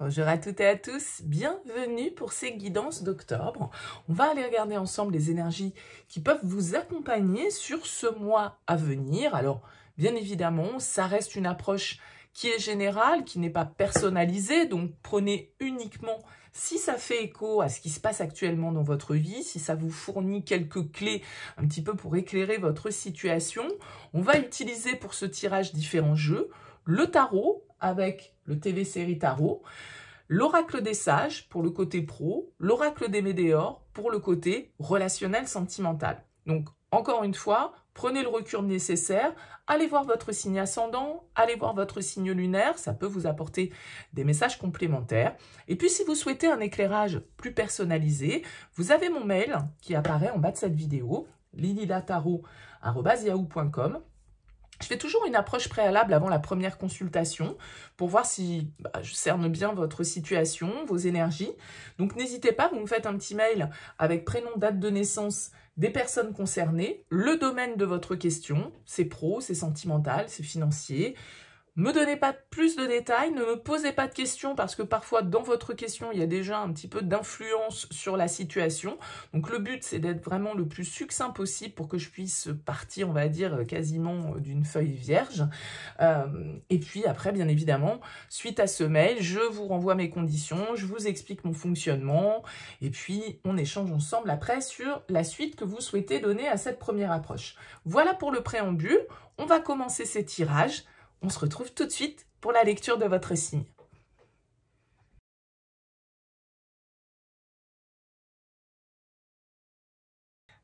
Bonjour à toutes et à tous, bienvenue pour ces guidances d'octobre. On va aller regarder ensemble les énergies qui peuvent vous accompagner sur ce mois à venir. Alors, bien évidemment, ça reste une approche qui est générale, qui n'est pas personnalisée, donc prenez uniquement si ça fait écho à ce qui se passe actuellement dans votre vie, si ça vous fournit quelques clés un petit peu pour éclairer votre situation. On va utiliser pour ce tirage différents jeux, le tarot avec le TV Série Tarot, l'oracle des sages pour le côté pro, l'oracle des météores pour le côté relationnel sentimental. Donc, encore une fois, prenez le recul nécessaire, allez voir votre signe ascendant, allez voir votre signe lunaire, ça peut vous apporter des messages complémentaires. Et puis, si vous souhaitez un éclairage plus personnalisé, vous avez mon mail qui apparaît en bas de cette vidéo, lililatarot@yahoo.com. Je fais toujours une approche préalable avant la première consultation pour voir si je cerne bien votre situation, vos énergies. Donc n'hésitez pas, vous me faites un petit mail avec prénom, date de naissance des personnes concernées, le domaine de votre question, c'est pro, c'est sentimental, c'est financier. Ne me donnez pas plus de détails, ne me posez pas de questions parce que parfois dans votre question, il y a déjà un petit peu d'influence sur la situation. Donc le but, c'est d'être vraiment le plus succinct possible pour que je puisse partir, on va dire, quasiment d'une feuille vierge. Et puis après, bien évidemment, suite à ce mail, je vous renvoie mes conditions, je vous explique mon fonctionnement et puis on échange ensemble après sur la suite que vous souhaitez donner à cette première approche. Voilà pour le préambule, on va commencer ces tirages. On se retrouve tout de suite pour la lecture de votre signe.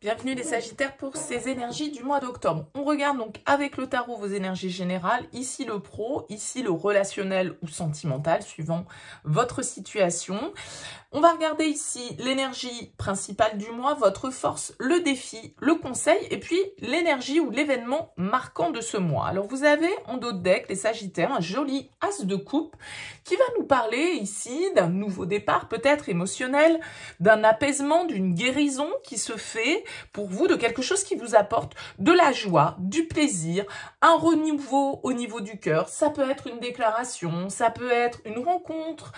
Bienvenue les Sagittaires pour ces énergies du mois d'octobre. On regarde donc avec le tarot vos énergies générales, ici le pro, ici le relationnel ou sentimental, suivant votre situation. On va regarder ici l'énergie principale du mois, votre force, le défi, le conseil et puis l'énergie ou l'événement marquant de ce mois. Alors vous avez en dos de deck, les Sagittaires, un joli as de coupe qui va nous parler ici d'un nouveau départ peut-être émotionnel, d'un apaisement, d'une guérison qui se fait pour vous, de quelque chose qui vous apporte de la joie, du plaisir, un renouveau au niveau du cœur. Ça peut être une déclaration, ça peut être une rencontre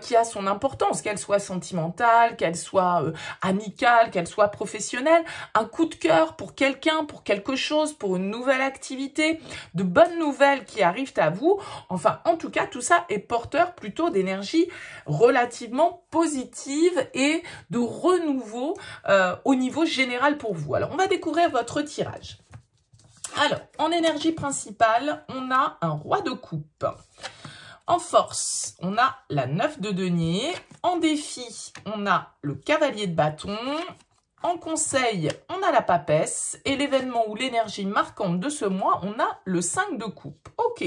qui a son importance, qu'elle soit sentimentale, qu'elle soit amicale, qu'elle soit professionnelle, un coup de cœur pour quelqu'un, pour quelque chose, pour une nouvelle activité, de bonnes nouvelles qui arrivent à vous. Enfin, en tout cas, tout ça est porteur plutôt d'énergie relativement positive et de renouveau au niveau général pour vous. Alors, on va découvrir votre tirage. Alors, en énergie principale, on a un roi de coupe. En force, on a la 9 de denier. En défi, on a le cavalier de bâton. En conseil, on a la papesse. Et l'événement ou l'énergie marquante de ce mois, on a le 5 de coupe. Ok.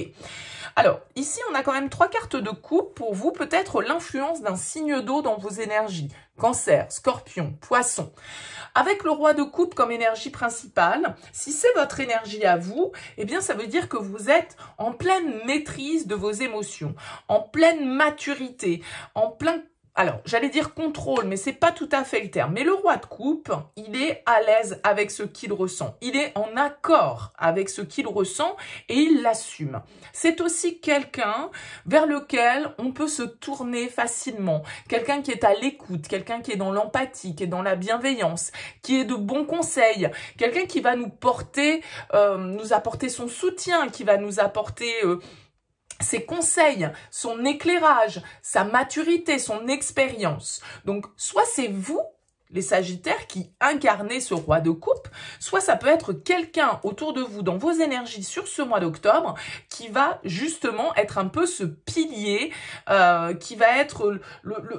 Alors, ici, on a quand même 3 cartes de coupe pour vous. Peut-être l'influence d'un signe d'eau dans vos énergies. Cancer, Scorpion, Poisson. Avec le roi de coupe comme énergie principale, si c'est votre énergie à vous, eh bien ça veut dire que vous êtes en pleine maîtrise de vos émotions, en pleine maturité, en plein... Alors, j'allais dire contrôle, mais c'est pas tout à fait le terme. Mais le roi de coupe, il est à l'aise avec ce qu'il ressent. Il est en accord avec ce qu'il ressent et il l'assume. C'est aussi quelqu'un vers lequel on peut se tourner facilement. Quelqu'un qui est à l'écoute, quelqu'un qui est dans l'empathie, qui est dans la bienveillance, qui est de bons conseils. Quelqu'un qui va nous porter, nous apporter son soutien, qui va nous apporter... ses conseils, son éclairage, sa maturité, son expérience. Donc, soit c'est vous, les Sagittaires, qui incarnez ce roi de coupe, soit ça peut être quelqu'un autour de vous dans vos énergies sur ce mois d'octobre qui va justement être un peu ce pilier, qui va être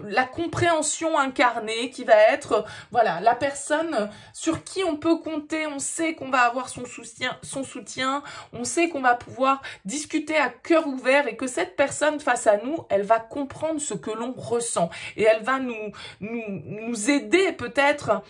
la compréhension incarnée, qui va être voilà la personne sur qui on peut compter, on sait qu'on va avoir son soutien, on sait qu'on va pouvoir discuter à cœur ouvert et que cette personne face à nous, elle va comprendre ce que l'on ressent et elle va nous aider peut-être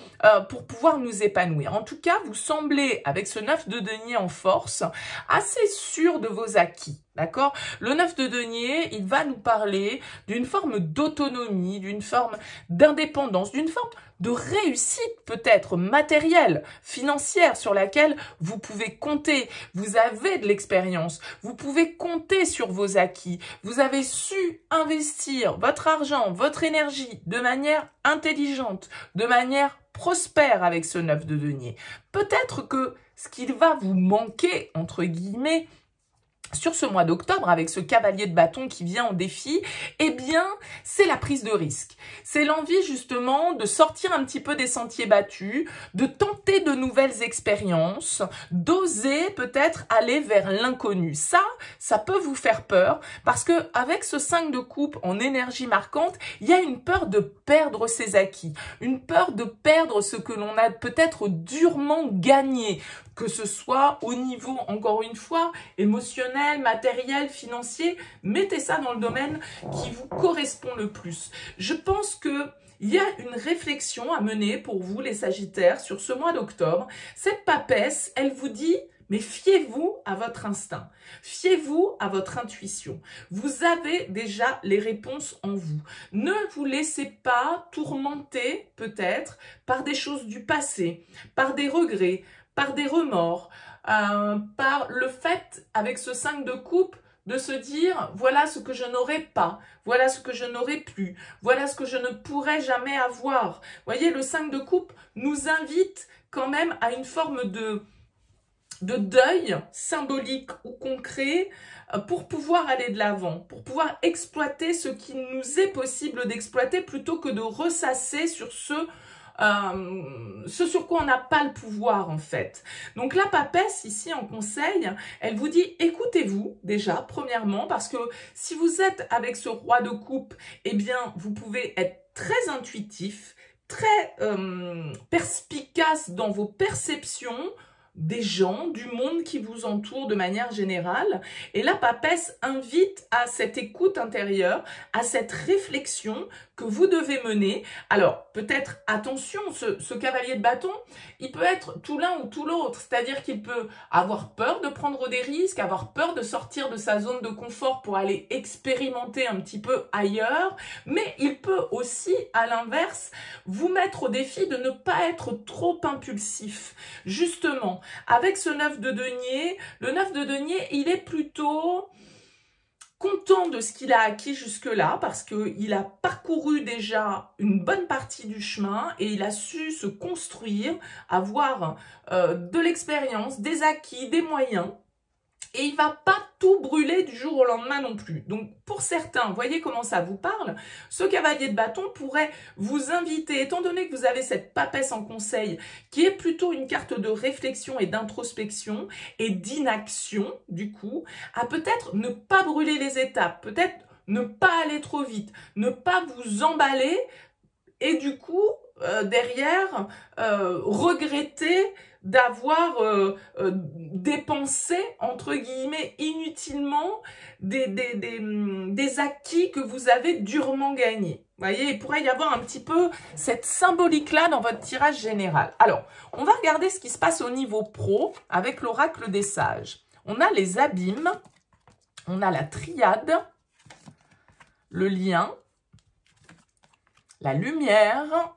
pour pouvoir nous épanouir. En tout cas, vous semblez, avec ce 9 de denier en force, assez sûr de vos acquis. D'accord? Le 9 de denier, il va nous parler d'une forme d'autonomie, d'une forme d'indépendance, d'une forme de réussite peut-être matérielle, financière, sur laquelle vous pouvez compter. Vous avez de l'expérience, vous pouvez compter sur vos acquis. Vous avez su investir votre argent, votre énergie de manière intelligente, de manière prospère avec ce 9 de denier. Peut-être que ce qu'il va vous manquer, entre guillemets, sur ce mois d'octobre, avec ce cavalier de bâton qui vient en défi, eh bien, c'est la prise de risque. C'est l'envie justement de sortir un petit peu des sentiers battus, de tenter de nouvelles expériences, d'oser peut-être aller vers l'inconnu. Ça peut vous faire peur parce que avec ce 5 de coupe en énergie marquante, il y a une peur de perdre ses acquis, une peur de perdre ce que l'on a peut-être durement gagné, que ce soit au niveau, encore une fois, émotionnel, matériel, financier. Mettez ça dans le domaine qui vous correspond le plus. Je pense que il y a une réflexion à mener pour vous, les Sagittaires, sur ce mois d'octobre. Cette papesse, elle vous dit, mais fiez-vous à votre instinct, fiez-vous à votre intuition. Vous avez déjà les réponses en vous. Ne vous laissez pas tourmenter, peut-être, par des choses du passé, par des regrets, par des remords, par le fait, avec ce 5 de coupe, de se dire, voilà ce que je n'aurai pas, voilà ce que je n'aurai plus, voilà ce que je ne pourrai jamais avoir. Voyez, le 5 de coupe nous invite quand même à une forme de deuil symbolique ou concret pour pouvoir aller de l'avant, pour pouvoir exploiter ce qui nous est possible d'exploiter plutôt que de ressasser sur ce sur quoi on n'a pas le pouvoir en fait. Donc la papesse ici en conseil, elle vous dit écoutez-vous déjà premièrement, parce que si vous êtes avec ce roi de coupe, eh bien vous pouvez être très intuitif, très perspicace dans vos perceptions des gens, du monde qui vous entoure de manière générale. Et la papesse invite à cette écoute intérieure, à cette réflexion que vous devez mener. Alors, peut-être, attention, ce cavalier de bâton, il peut être tout l'un ou tout l'autre. C'est-à-dire qu'il peut avoir peur de prendre des risques, avoir peur de sortir de sa zone de confort pour aller expérimenter un petit peu ailleurs. Mais il peut aussi, à l'inverse, vous mettre au défi de ne pas être trop impulsif. Justement, avec ce 9 de denier, le 9 de denier, il est plutôt content de ce qu'il a acquis jusque-là parce qu'il a parcouru déjà une bonne partie du chemin et il a su se construire, avoir de l'expérience, des acquis, des moyens. Et il ne va pas tout brûler du jour au lendemain non plus. Donc, pour certains, voyez comment ça vous parle, ce cavalier de bâton pourrait vous inviter, étant donné que vous avez cette papesse en conseil, qui est plutôt une carte de réflexion et d'introspection et d'inaction, du coup, à peut-être ne pas brûler les étapes, peut-être ne pas aller trop vite, ne pas vous emballer et du coup, derrière, regretter d'avoir dépensé, entre guillemets, inutilement des acquis que vous avez durement gagnés. Vous voyez, il pourrait y avoir un petit peu cette symbolique-là dans votre tirage général. Alors, on va regarder ce qui se passe au niveau pro avec l'oracle des sages. On a les abîmes, on a la triade, le lien, la lumière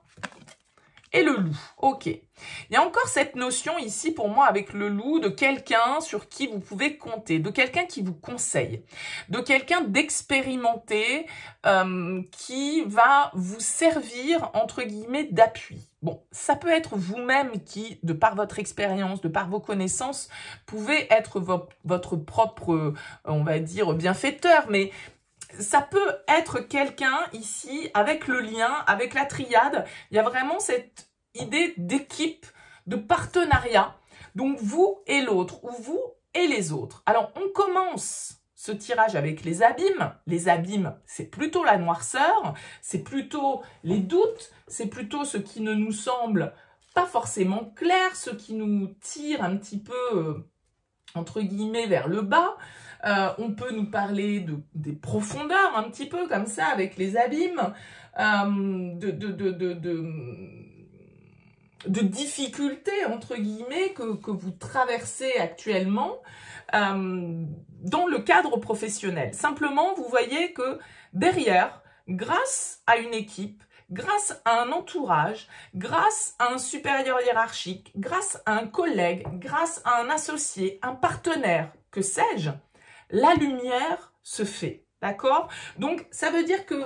et le loup. Ok. Il y a encore cette notion ici pour moi avec le loup de quelqu'un sur qui vous pouvez compter, de quelqu'un qui vous conseille, de quelqu'un d'expérimenté qui va vous servir entre guillemets d'appui. Bon, ça peut être vous-même qui, de par votre expérience, de par vos connaissances, pouvez être votre propre, on va dire, bienfaiteur, mais ça peut être quelqu'un ici, avec le lien, avec la triade, il y a vraiment cette idée d'équipe, de partenariat. Donc vous et l'autre, ou vous et les autres. Alors on commence ce tirage avec les abîmes. Les abîmes, c'est plutôt la noirceur, c'est plutôt les doutes, c'est plutôt ce qui ne nous semble pas forcément clair, ce qui nous tire un petit peu, entre guillemets, vers le bas. On peut nous parler des profondeurs, un petit peu comme ça, avec les abîmes, difficultés, entre guillemets, que vous traversez actuellement dans le cadre professionnel. Simplement, vous voyez que derrière, grâce à une équipe, grâce à un entourage, grâce à un supérieur hiérarchique, grâce à un collègue, grâce à un associé, un partenaire, que sais-je, la lumière se fait. D'accord? Donc, ça veut dire que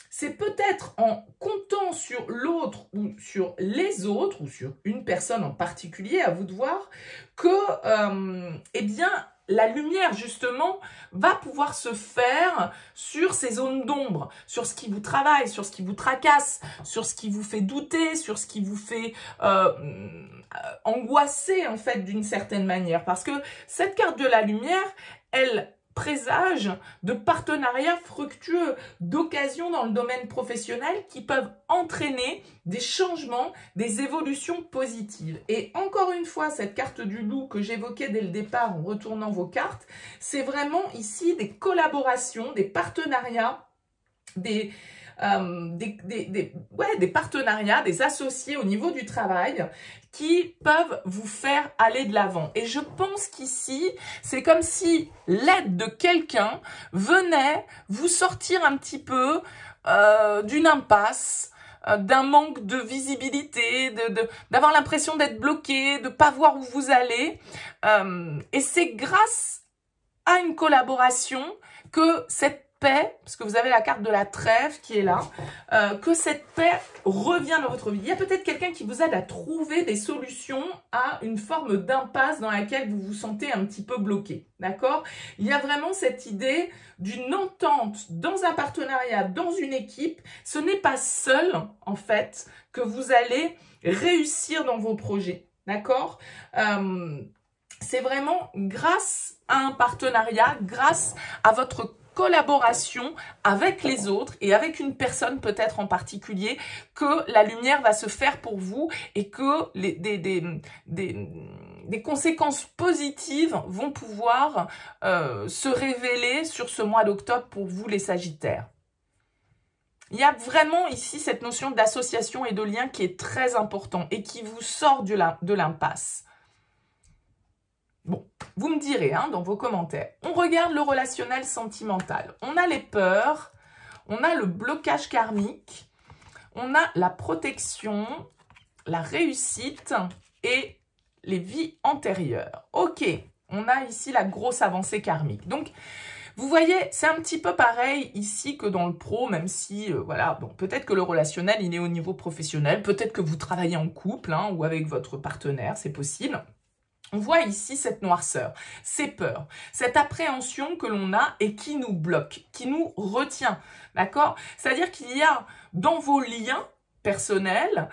c'est peut-être en comptant sur l'autre ou sur les autres ou sur une personne en particulier, à vous de voir, que eh bien, la lumière, justement, va pouvoir se faire sur ces zones d'ombre, sur ce qui vous travaille, sur ce qui vous tracasse, sur ce qui vous fait douter, sur ce qui vous fait angoisser, en fait, d'une certaine manière. Parce que cette carte de la lumière, elle présage de partenariats fructueux, d'occasions dans le domaine professionnel qui peuvent entraîner des changements, des évolutions positives. Et encore une fois, cette carte du loup que j'évoquais dès le départ en retournant vos cartes, c'est vraiment ici des collaborations, des partenariats, des partenariats, des associés au niveau du travail qui peuvent vous faire aller de l'avant. Et je pense qu'ici, c'est comme si l'aide de quelqu'un venait vous sortir un petit peu d'une impasse, d'un manque de visibilité, d'avoir l'impression d'être bloqué, de ne pas voir où vous allez. Et c'est grâce à une collaboration que cette paix, parce que vous avez la carte de la trêve qui est là, que cette paix revient dans votre vie. Il y a peut-être quelqu'un qui vous aide à trouver des solutions à une forme d'impasse dans laquelle vous vous sentez un petit peu bloqué, d'accord? Il y a vraiment cette idée d'une entente dans un partenariat, dans une équipe. Ce n'est pas seul, en fait, que vous allez réussir dans vos projets, d'accord? C'est vraiment grâce à un partenariat, grâce à votre collaboration avec les autres et avec une personne peut-être en particulier que la lumière va se faire pour vous et que des conséquences positives vont pouvoir se révéler sur ce mois d'octobre pour vous les Sagittaires. Il y a vraiment ici cette notion d'association et de lien qui est très important et qui vous sort de l'impasse. Bon, vous me direz dans vos commentaires. On regarde le relationnel sentimental. On a les peurs, on a le blocage karmique, on a la protection, la réussite et les vies antérieures. Ok, on a ici la grosse avancée karmique. Donc, vous voyez, c'est un petit peu pareil ici que dans le pro, même si, voilà, bon, peut-être que le relationnel, il est au niveau professionnel, peut-être que vous travaillez en couple ou avec votre partenaire, c'est possible. On voit ici cette noirceur, ces peurs, cette appréhension que l'on a et qui nous bloque, qui nous retient, d'accord? C'est-à-dire qu'il y a dans vos liens personnels,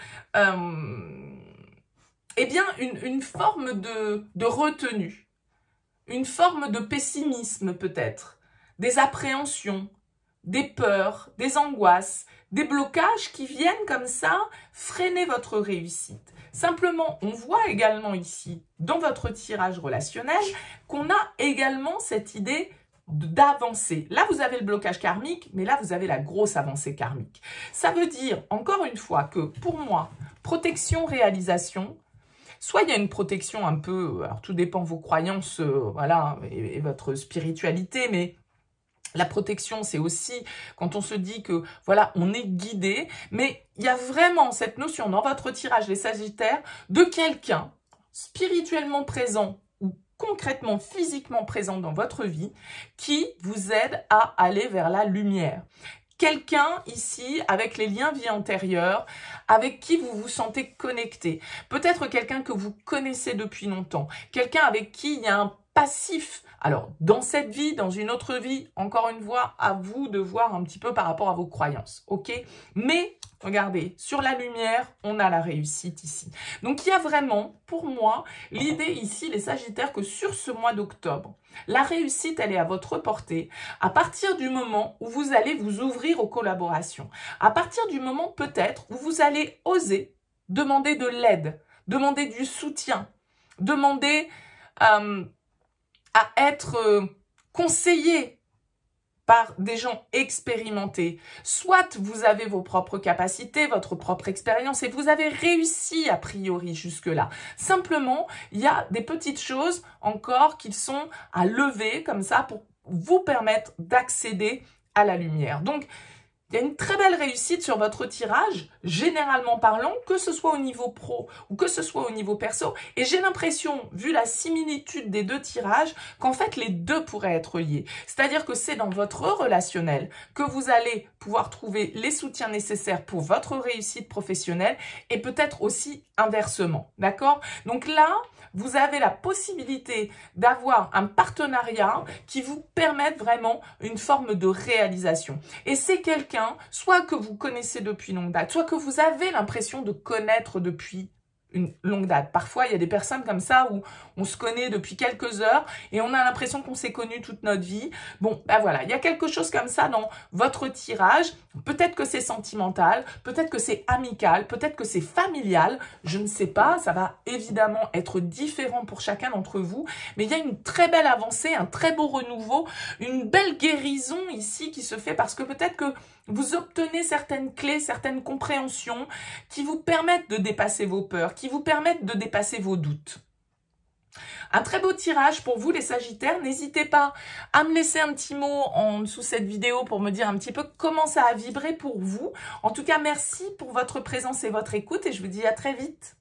eh bien, une forme de retenue, une forme de pessimisme peut-être, des appréhensions, des peurs, des angoisses, des blocages qui viennent comme ça freiner votre réussite. Simplement, on voit également ici, dans votre tirage relationnel, qu'on a également cette idée d'avancer. Là, vous avez le blocage karmique, mais là, vous avez la grosse avancée karmique. Ça veut dire, encore une fois, que pour moi, protection, réalisation, soit il y a une protection un peu, alors tout dépend de vos croyances, voilà, et votre spiritualité, mais la protection, c'est aussi quand on se dit que, voilà, on est guidé, mais il y a vraiment cette notion dans votre tirage, les Sagittaires, de quelqu'un spirituellement présent ou concrètement, physiquement présent dans votre vie, qui vous aide à aller vers la lumière. Quelqu'un ici, avec les liens vie antérieurs, avec qui vous vous sentez connecté. Peut-être quelqu'un que vous connaissez depuis longtemps. Quelqu'un avec qui il y a un passif. Alors, dans cette vie, dans une autre vie, encore une fois, à vous de voir un petit peu par rapport à vos croyances, ok? Mais, regardez, sur la lumière, on a la réussite ici. Donc, il y a vraiment, pour moi, l'idée ici, les Sagittaires, que sur ce mois d'octobre, la réussite, elle est à votre portée à partir du moment où vous allez vous ouvrir aux collaborations. À partir du moment, peut-être, où vous allez oser demander de l'aide, demander du soutien, demander à être conseillé par des gens expérimentés. Soit vous avez vos propres capacités, votre propre expérience et vous avez réussi a priori jusque-là. Simplement, il y a des petites choses encore qui sont à lever comme ça pour vous permettre d'accéder à la lumière. Donc, il y a une très belle réussite sur votre tirage, généralement parlant, que ce soit au niveau pro ou que ce soit au niveau perso. Et j'ai l'impression, vu la similitude des deux tirages, qu'en fait, les deux pourraient être liés. C'est-à-dire que c'est dans votre relationnel que vous allez pouvoir trouver les soutiens nécessaires pour votre réussite professionnelle et peut-être aussi inversement. D'accord? Donc là, vous avez la possibilité d'avoir un partenariat qui vous permette vraiment une forme de réalisation. Et c'est quelqu'un, soit que vous connaissez depuis longue date, soit que vous avez l'impression de connaître depuis une longue date. Parfois, il y a des personnes comme ça où on se connaît depuis quelques heures et on a l'impression qu'on s'est connu toute notre vie. Bon, ben voilà, il y a quelque chose comme ça dans votre tirage. Peut-être que c'est sentimental, peut-être que c'est amical, peut-être que c'est familial. Je ne sais pas, ça va évidemment être différent pour chacun d'entre vous. Mais il y a une très belle avancée, un très beau renouveau, une belle guérison ici qui se fait parce que peut-être que vous obtenez certaines clés, certaines compréhensions qui vous permettent de dépasser vos peurs, qui vous permettent de dépasser vos doutes. Un très beau tirage pour vous les Sagittaires. N'hésitez pas à me laisser un petit mot en dessous de cette vidéo pour me dire un petit peu comment ça a vibré pour vous. En tout cas, merci pour votre présence et votre écoute et je vous dis à très vite.